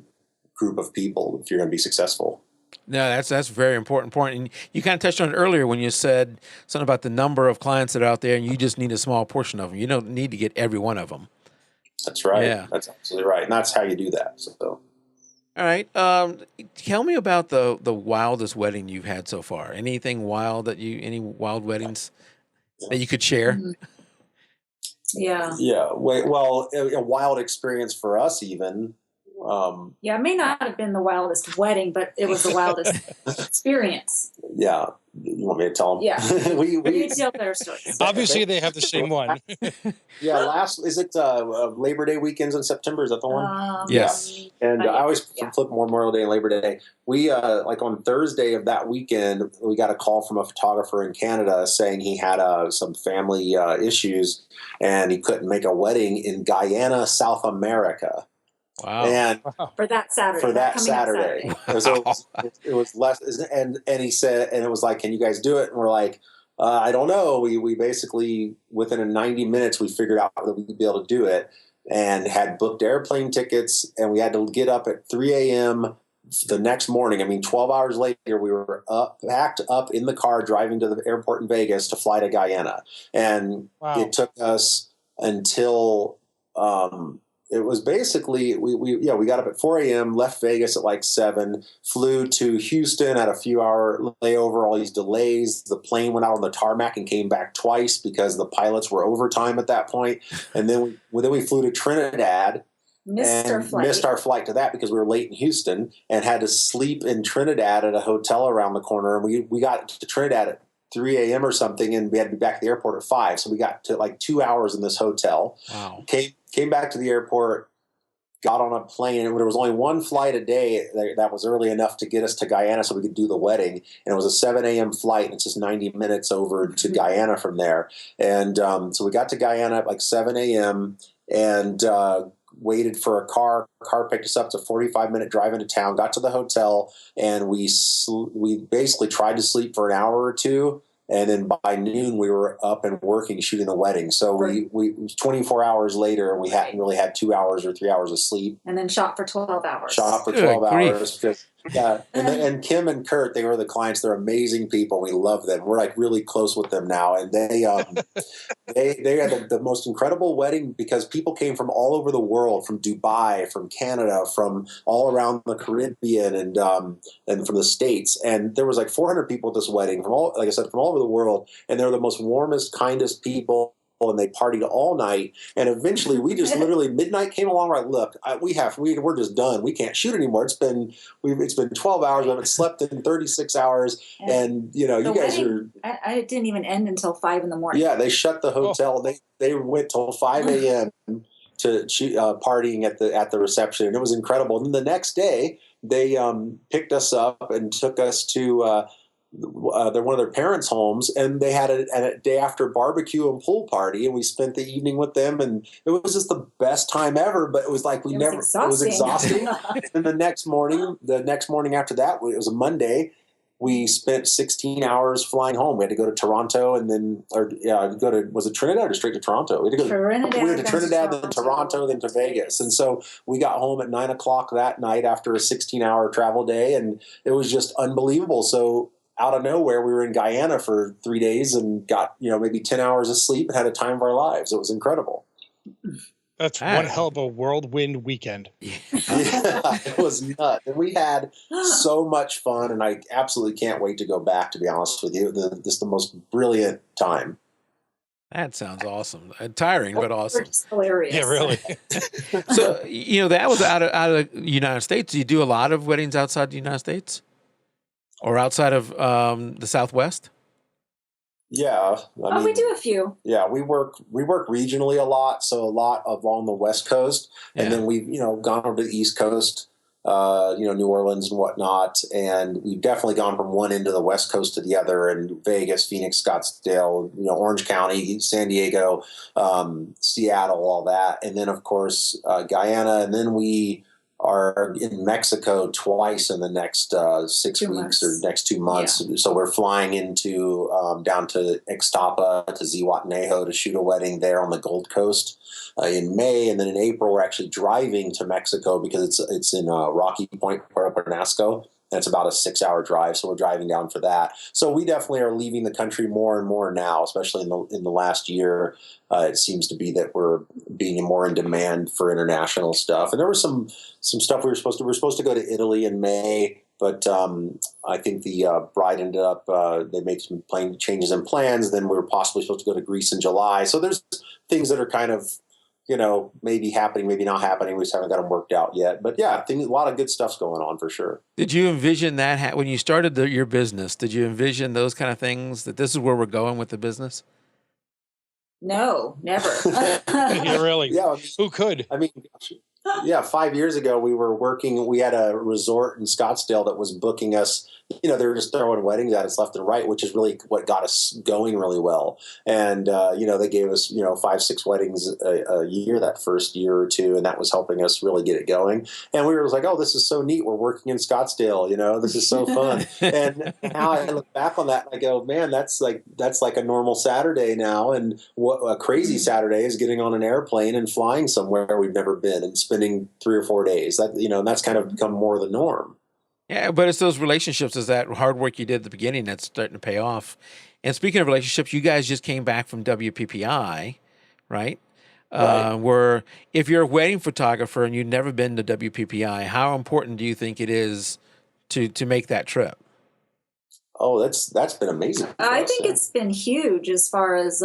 group of people if you're going to be successful. No, that's a very important point. And you kind of touched on it earlier when you said something about the number of clients that are out there and you just need a small portion of them. You don't need to get every one of them. That's right. Yeah. That's absolutely right. And that's how you do that. So. All right. Tell me about the wildest wedding you've had so far. Anything wild any wild weddings that you could share? Mm-hmm. Yeah. Yeah. Well, a wild experience for us even. It may not have been the wildest wedding, but it was the wildest experience. Yeah. You want me to tell them? Yeah. we tell their stories. Obviously, they have the same one. Yeah. Is it Labor Day weekends in September? Is that the one? Yes. Yeah. And I always flip Memorial Day and Labor Day. We, like on Thursday of that weekend, we got a call from a photographer in Canada saying he had some family issues and he couldn't make a wedding in Guyana, South America. Wow. And for that Saturday. So it was less, and he said, and it was like, can you guys do it? And we're like, I don't know. We basically, within 90 minutes, we figured out that we'd be able to do it and had booked airplane tickets, and we had to get up at 3 a.m. the next morning. 12 hours later, we were packed up in the car driving to the airport in Vegas to fly to Guyana. And It took us until it was basically we got up at 4 a.m., left Vegas at like 7, flew to Houston, had a few hour layover, all these delays. The plane went out on the tarmac and came back twice because the pilots were overtime at that point. And then we flew to Trinidad. Missed our flight to that because we were late in Houston and had to sleep in Trinidad at a hotel around the corner. And we got to Trinidad at 3 a.m. or something, and we had to be back at the airport at 5. So we got to like 2 hours in this hotel. Wow. Came back to the airport, got on a plane, and there was only one flight a day that was early enough to get us to Guyana so we could do the wedding. And it was a 7 a.m. flight, and it's just 90 minutes over to Guyana from there. And so we got to Guyana at like 7 a.m. and waited for a car. Car picked us up. It's a 45-minute drive into town. Got to the hotel, and we basically tried to sleep for an hour or two. And then by noon, we were up and working, shooting the wedding. So it was 24 hours later, and we hadn't really had 2 hours or 3 hours of sleep. And then shot for 12 hours. Shot for 12 hours. Because, and Kim and Kurt, they were the clients. They're amazing people. We love them. We're like really close with them now. And they had the most incredible wedding because people came from all over the world, from Dubai, from Canada, from all around the Caribbean, and from the States. And there was like 400 people at this wedding from all, like I said, from all over the world. And they're the most warmest, kindest people. And they partied all night, and eventually we just literally midnight came along. Right, look, we're just done. We can't shoot anymore. It's been 12 hours. We haven't slept in 36 hours, and you guys are. I didn't even end until 5 in the morning. Yeah, they shut the hotel. Oh. They went till 5 a.m. to shoot, partying at the reception, and it was incredible. And then the next day, they picked us up and took us to. They're one of their parents' homes, and they had a day after barbecue and pool party, and we spent the evening with them, and it was just the best time ever. But it was like it was exhausting. And the next morning after that, it was a Monday. We spent 16 hours flying home. We had to go to Toronto, and then was it Trinidad or straight to Toronto? We had to go to Trinidad, then Toronto, then to Vegas. And so we got home at 9 o'clock that night after a 16-hour travel day, and it was just unbelievable. So out of nowhere, we were in Guyana for 3 days and got, maybe 10 hours of sleep and had a time of our lives. It was incredible. That's one hell of a whirlwind weekend. Yeah, it was nuts. And we had so much fun, and I absolutely can't wait to go back, to be honest with you. This is the most brilliant time. That sounds awesome. Tiring, but awesome. It's hilarious. Yeah, really. So, that was out of the United States. Do you do a lot of weddings outside the United States? Or outside of the Southwest? Yeah, we do a few. Yeah, we work regionally a lot, so a lot along the West Coast, and then we've gone over to the East Coast, New Orleans and whatnot, and we've definitely gone from one end of the West Coast to the other, and Vegas, Phoenix, Scottsdale, Orange County, San Diego, Seattle, all that, and then of course Guyana, and then we are in Mexico twice in the next 6 weeks or next 2 months. Yeah. So we're flying into down to Ixtapa, to Zihuatanejo to shoot a wedding there on the Gold Coast in May, and then in April we're actually driving to Mexico because it's in Rocky Point, Puerto Penasco. And it's about a 6-hour drive, so we're driving down for that. So we definitely are leaving the country more and more now, especially in the last year. It seems to be that we're being more in demand for international stuff. And there was some stuff we were supposed to go to Italy in May, but I think the bride ended up they made some changes in plans. Then we were possibly supposed to go to Greece in July. So there's things that are kind of maybe happening, maybe not happening. We just haven't got them worked out yet. But yeah, a lot of good stuff's going on for sure. Did you envision that when you started your business? Did you envision those kind of things, that this is where we're going with the business? No, never. Yeah, really? Yeah. Who could? I mean, yeah, 5 years ago we had a resort in Scottsdale that was booking us. They were just throwing weddings at us left and right, which is really what got us going really well. And, they gave us, 5-6 weddings a year that first year or two, and that was helping us really get it going. And we were like, oh, this is so neat. We're working in Scottsdale, this is so fun. And now I look back on that and I go, man, that's like a normal Saturday now. And what a crazy Saturday is getting on an airplane and flying somewhere we've never been and spending 3 or 4 days. That, that's kind of become more the norm. Yeah, but it's those relationships, it's that hard work you did at the beginning that's starting to pay off. And speaking of relationships, you guys just came back from WPPI, right? Right. Where if you're a wedding photographer and you've never been to WPPI, how important do you think it is to make that trip? Oh, that's been amazing. I think it's been huge as far as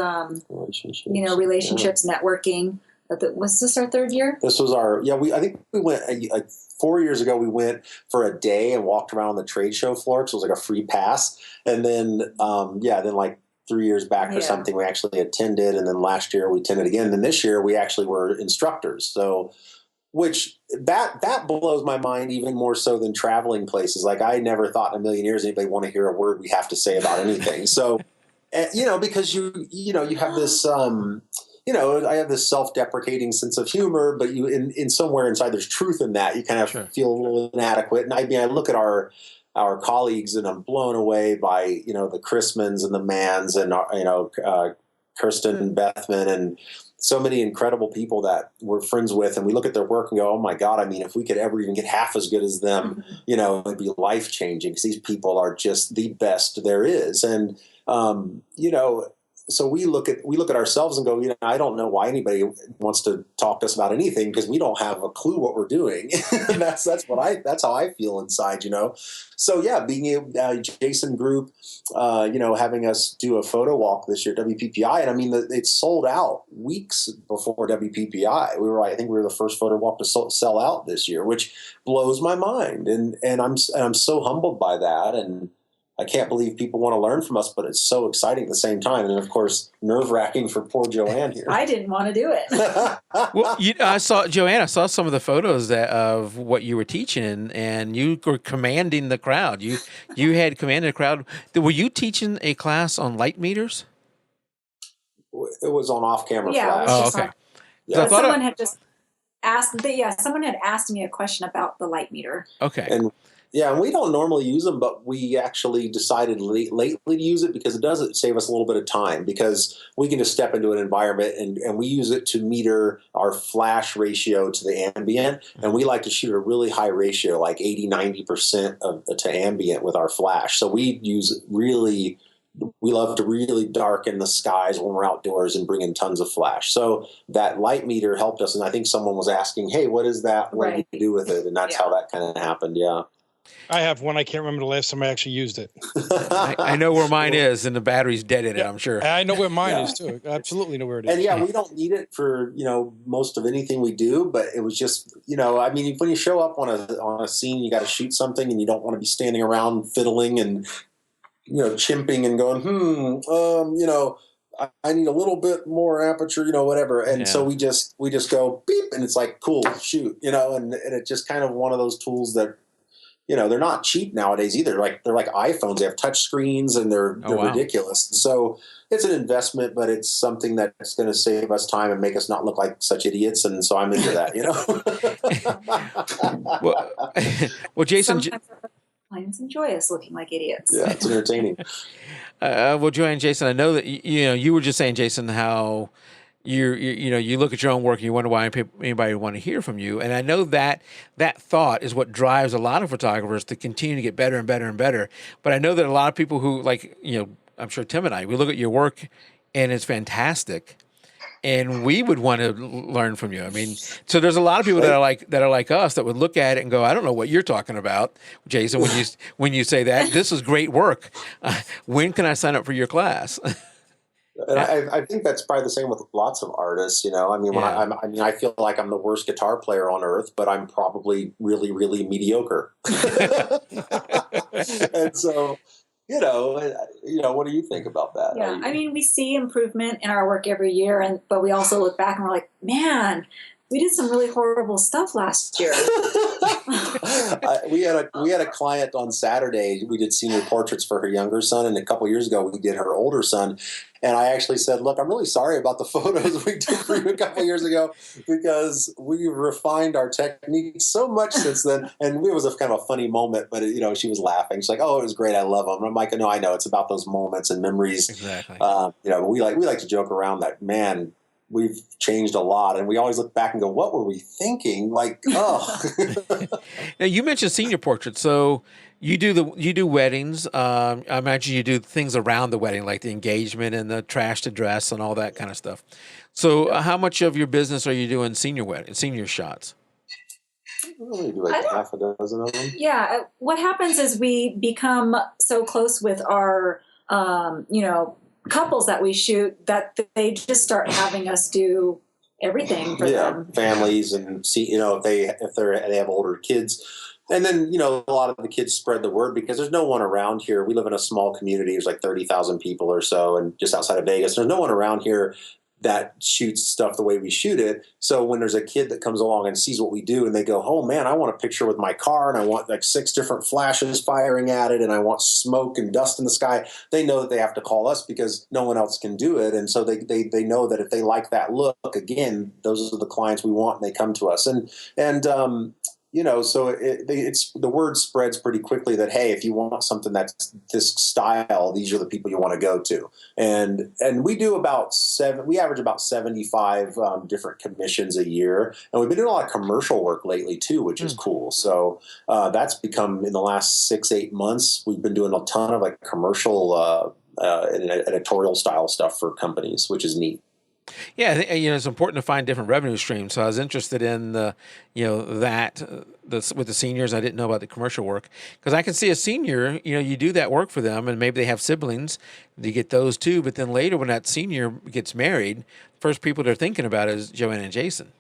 relationships, networking. Was this our third year? This was I think we went 4 years ago. We went for a day and walked around the trade show floor, because it was like a free pass. And then then like 3 years back or something, we actually attended, and then last year we attended again. And then this year we actually were instructors. So, which that blows my mind even more so than traveling places. Like, I never thought in a million years anybody want to hear a word we have to say about anything. So, because you have this, I have this self-deprecating sense of humor, but you in somewhere inside there's truth in that. You kind of feel a little inadequate. And I look at our colleagues and I'm blown away by, the Chrismans and the Manns and, Kirsten Bethman and so many incredible people that we're friends with. And we look at their work and go, oh my God, I mean, if we could ever even get half as good as them, it'd be life changing, because these people are just the best there is. And, so we look at ourselves and go, I don't know why anybody wants to talk to us about anything, because we don't have a clue what we're doing. And that's how I feel inside, So yeah, being a Jason Group, having us do a photo walk this year at WPPI, and I mean, it sold out weeks before WPPI. I think we were the first photo walk to sell out this year, which blows my mind, and I'm so humbled by that, and I can't believe people want to learn from us, but it's so exciting at the same time. And of course, nerve-wracking for poor JoAnne here. I didn't want to do it. Well, I saw JoAnne. I saw some of the photos of what you were teaching, and you were commanding the crowd. You had commanded the crowd. Were you teaching a class on light meters? It was on off-camera flash. Oh, okay. Someone had just asked. Someone had asked me a question about the light meter. Okay. And we don't normally use them, but we actually decided lately to use it because it does save us a little bit of time, because we can just step into an environment and we use it to meter our flash ratio to the ambient. And we like to shoot a really high ratio, like 80-90% to ambient with our flash. So we love to really darken the skies when we're outdoors and bring in tons of flash. So that light meter helped us. And I think someone was asking, hey, what is that? What do you do with it? And that's how that kind of happened. Yeah. I have one. I can't remember the last time I actually used it. I know where mine is, and the battery's dead in it, I'm sure. I know where mine is, too. I absolutely know where it is. And we don't need it for, most of anything we do, but it was just, when you show up on a scene, you got to shoot something, and you don't want to be standing around fiddling and, chimping and going, I need a little bit more aperture, whatever. And so we just go beep, and it's like, cool, shoot, and it's just kind of one of those tools that, they're not cheap nowadays either. They're like iPhones. They have touch screens, and they're ridiculous. So it's an investment, but it's something that's going to save us time and make us not look like such idiots. And so I'm into that, well, Jason, Clients enjoy us looking like idiots. Yeah, it's entertaining. Well, JoAnne and Jason, I know that you were just saying, Jason, how you look at your own work and you wonder why anybody would want to hear from you. And I know that thought is what drives a lot of photographers to continue to get better and better and better. But I know that a lot of people who, like, I'm sure Tim and I, we look at your work and it's fantastic, and we would want to learn from you. I mean, so there's a lot of people that are like us that would look at it and go, I don't know what you're talking about, Jason, when you say that. This is great work. When can I sign up for your class? And I think that's probably the same with lots of artists, I mean, I feel like I'm the worst guitar player on earth, but I'm probably really, really mediocre. And so, what do you think about that? Yeah, I mean, we see improvement in our work every year, but we also look back and we're like, man, we did some really horrible stuff last year. We had a client on Saturday. We did senior portraits for her younger son, and a couple years ago we did her older son. And I actually said, look, I'm really sorry about the photos we did for you a couple years ago, because we've refined our technique so much since then. And it was a kind of a funny moment, but she was laughing. She's like, oh, it was great. I love them. And I'm like, no, I know. It's about those moments and memories. Exactly. We like to joke around that, man, we've changed a lot, and we always look back and go, what were we thinking? Like, oh. Now, you mentioned senior portraits. So You do weddings. I imagine you do things around the wedding, like the engagement and the trash to dress and all that kind of stuff. So, how much of your business are you doing senior shots? We do like half a dozen of them. Yeah. What happens is we become so close with our, couples that we shoot that they just start having us do everything for them. Families, and if they have older kids. And then, a lot of the kids spread the word because there's no one around here. We live in a small community. There's like 30,000 people or so, and just outside of Vegas, there's no one around here that shoots stuff the way we shoot it. So when there's a kid that comes along and sees what we do and they go, oh man, I want a picture with my car and I want like 6 different flashes firing at it and I want smoke and dust in the sky, they know that they have to call us because no one else can do it. And so they know that if they like that look, again, those are the clients we want and they come to us. So it's the word spreads pretty quickly that, hey, if you want something that's this style, these are the people you want to go to. And we do we average about 75 different commissions a year. And we've been doing a lot of commercial work lately too, which is cool. So that's become, in the last 6-8 months, we've been doing a ton of like commercial and editorial style stuff for companies, which is neat. Yeah, I think, it's important to find different revenue streams. So I was interested in with the seniors. I didn't know about the commercial work because I can see a senior. You do that work for them, and maybe they have siblings. You get those too, but then later when that senior gets married, first people they're thinking about is JoAnne and Jason.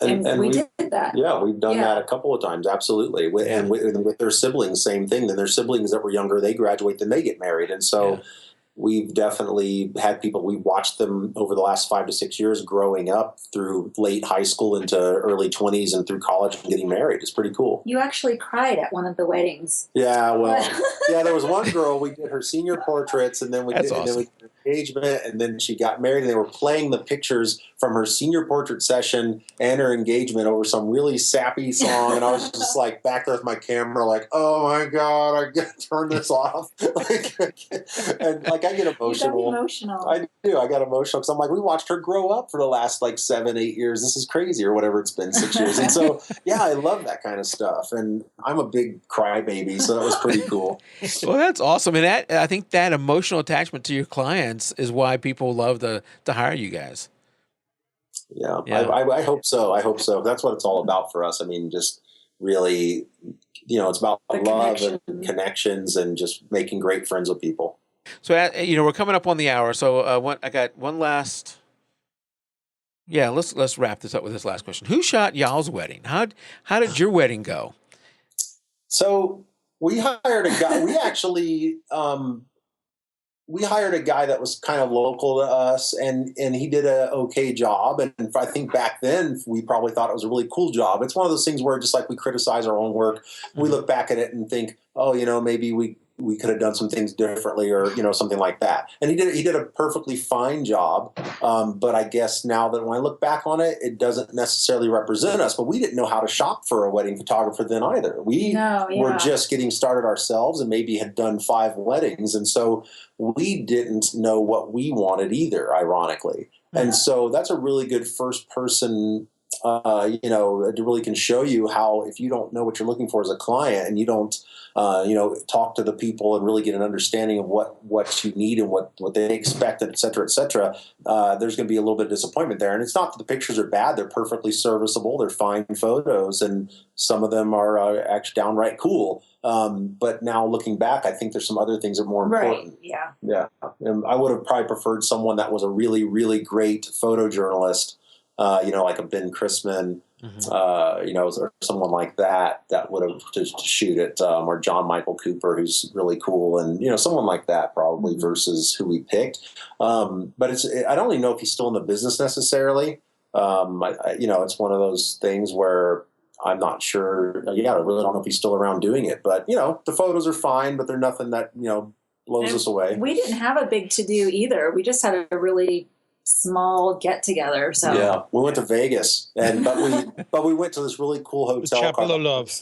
And we did that. Yeah, we've done that a couple of times, absolutely. And with their siblings, same thing. Then their siblings that were younger, they graduate, then they get married, and so. Yeah. We've definitely had people, we've watched them over the last 5 to 6 years growing up through late high school into early 20s and through college and getting married. It's pretty cool. You actually cried at one of the weddings. Yeah, well, there was one girl, we did her senior portraits and then we did her engagement and then she got married and they were playing the pictures from her senior portrait session and her engagement over some really sappy song. And I was just like back there with my camera like, oh my God, I got to turn this off. I get emotional. I do. I got emotional because I'm like, we watched her grow up for the last 7-8 years. This is crazy, or whatever it's been, 6 years. And so, I love that kind of stuff. And I'm a big crybaby, so that was pretty cool. Well, that's awesome. And I think that emotional attachment to your clients is why people love to hire you guys. Yeah. I hope so. That's what it's all about for us. I mean, just really, it's about love and connections and just making great friends with people. So, we're coming up on the hour. So, I got one last. Yeah, let's wrap this up with this last question. Who shot y'all's wedding? How did your wedding go? So we hired a guy. We hired a guy that was kind of local to us, and he did a okay job. And I think back then we probably thought it was a really cool job. It's one of those things where just like we criticize our own work, we look back at it and think, oh, maybe we could have done some things differently or, something like that. And he did a perfectly fine job. But I guess now that when I look back on it, it doesn't necessarily represent us, but we didn't know how to shop for a wedding photographer then either. We were just getting started ourselves and maybe had done 5 weddings. And so we didn't know what we wanted either, ironically. And so that's a really good first person it really can show you how, if you don't know what you're looking for as a client and you don't, talk to the people and really get an understanding of what you need and what they expect, et cetera, there's going to be a little bit of disappointment there. And it's not that the pictures are bad. They're perfectly serviceable. They're fine photos. And some of them are actually downright cool. But now looking back, I think there's some other things that are more important. Right. Yeah. Yeah. And I would have probably preferred someone that was a really, really great photojournalist. Like a Ben Chrisman, or someone like that would have to shoot it, or John Michael Cooper, who's really cool, and someone like that probably versus who we picked. But I don't even know if he's still in the business necessarily. It's one of those things where I'm not sure. I really don't know if he's still around doing it. But the photos are fine, but they're nothing that blows us away. We didn't have a big to do either. We just had a really small get together. So yeah, we went to Vegas, but we went to this really cool hotel. The Chapel of Love.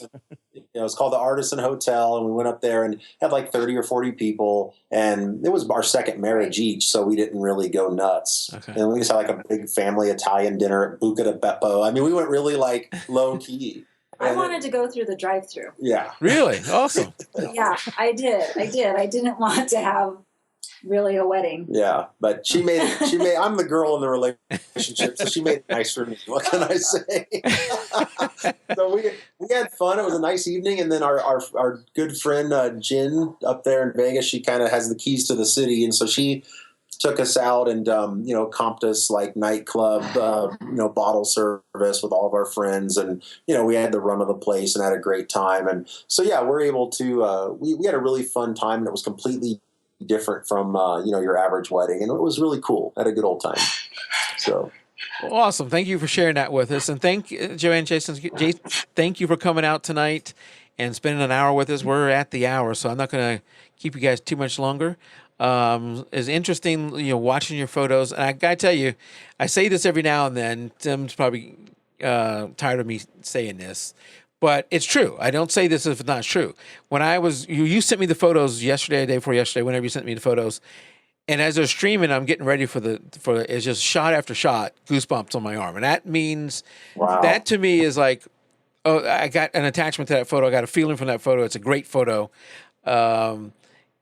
It's called the Artisan Hotel, and we went up there and had like 30 or 40 people, and it was our second marriage each, so we didn't really go nuts. Okay. And we just had like a big family Italian dinner at Buca di Beppo. I mean, we went really like low key. I wanted to go through the drive-through. Yeah. Really? Awesome. Yeah, I did. I didn't want to have really a wedding. Yeah, but she made I'm the girl in the relationship, so she made it nice for me. What can I say? So we had fun. It was a nice evening, and then our good friend Jen up there in Vegas, she kind of has the keys to the city, and so she took us out and comped us like nightclub bottle service with all of our friends, and we had the run of the place and had a great time. And so yeah, we're able to we had a really fun time, and it was completely different from your average wedding, and it was really cool. Had a good old time. So awesome. Thank you for sharing that with us, and thank JoAnne, Jason, thank you for coming out tonight and spending an hour with us. We're at the hour, so I'm not going to keep you guys too much longer. It's interesting, watching your photos, and I gotta tell you, I say this every now and then. Tim's probably tired of me saying this, but it's true. I don't say this if it's not true. When you sent me the photos yesterday, the day before yesterday, whenever you sent me the photos, and as they're streaming, I'm getting ready for it's just shot after shot, goosebumps on my arm, and that means that to me is like, oh, I got an attachment to that photo. I got a feeling from that photo. It's a great photo.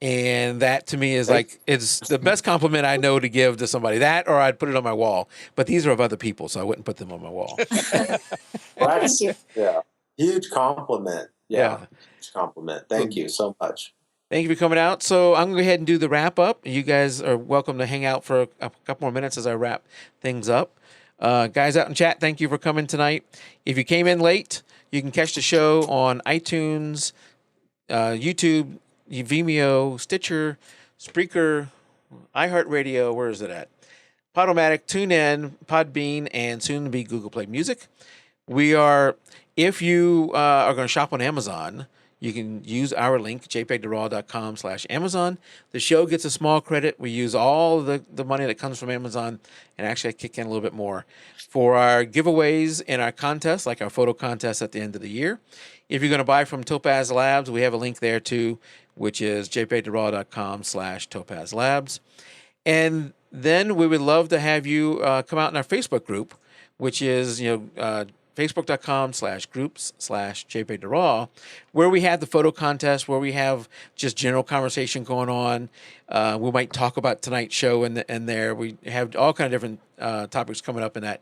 And that to me is like, it's the best compliment I know to give to somebody. That, or I'd put it on my wall. But these are of other people, so I wouldn't put them on my wall. Thank you. Yeah, huge compliment. Yeah. Huge compliment. Thank you so much. Thank you for coming out. So I'm going to go ahead and do the wrap up. You guys are welcome to hang out for a couple more minutes as I wrap things up. Guys out in chat, thank you for coming tonight. If you came in late, you can catch the show on iTunes, YouTube, Vimeo, Stitcher, Spreaker, iHeartRadio. Where is it at? Podomatic, TuneIn, Podbean, and soon to be Google Play Music. If you are going to shop on Amazon, you can use our link, jpegtheraw.com/Amazon. The show gets a small credit. We use all the money that comes from Amazon, and actually I kick in a little bit more for our giveaways and our contests, like our photo contest at the end of the year. If you're going to buy from Topaz Labs, we have a link there too, which is jpegtheraw.com/Topaz Labs. And then we would love to have you come out in our Facebook group, which is, facebook.com/groups/jpegtheraw, where we have the photo contest, where we have just general conversation going on. We might talk about tonight's show in there. We have all kind of different topics coming up in that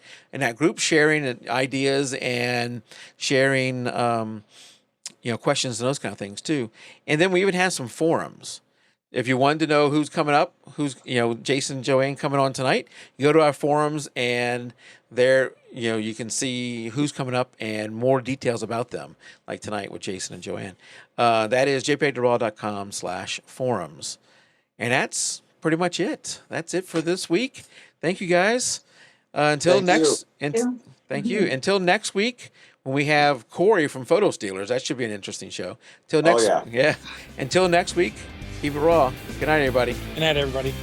group, sharing ideas and sharing questions and those kind of things too. And then we even have some forums. If you wanted to know who's coming up, who's Jason and JoAnne coming on tonight, you go to our forums, and there you can see who's coming up and more details about them, like tonight with Jason and JoAnne. That is jpegtheraw.com/forums. And that's pretty much it. That's it for this week. Thank you guys. Until next week, when we have Corey from Photo Stealers. That should be an interesting show. Until next week, keep it raw. Good night, everybody. Good night, everybody.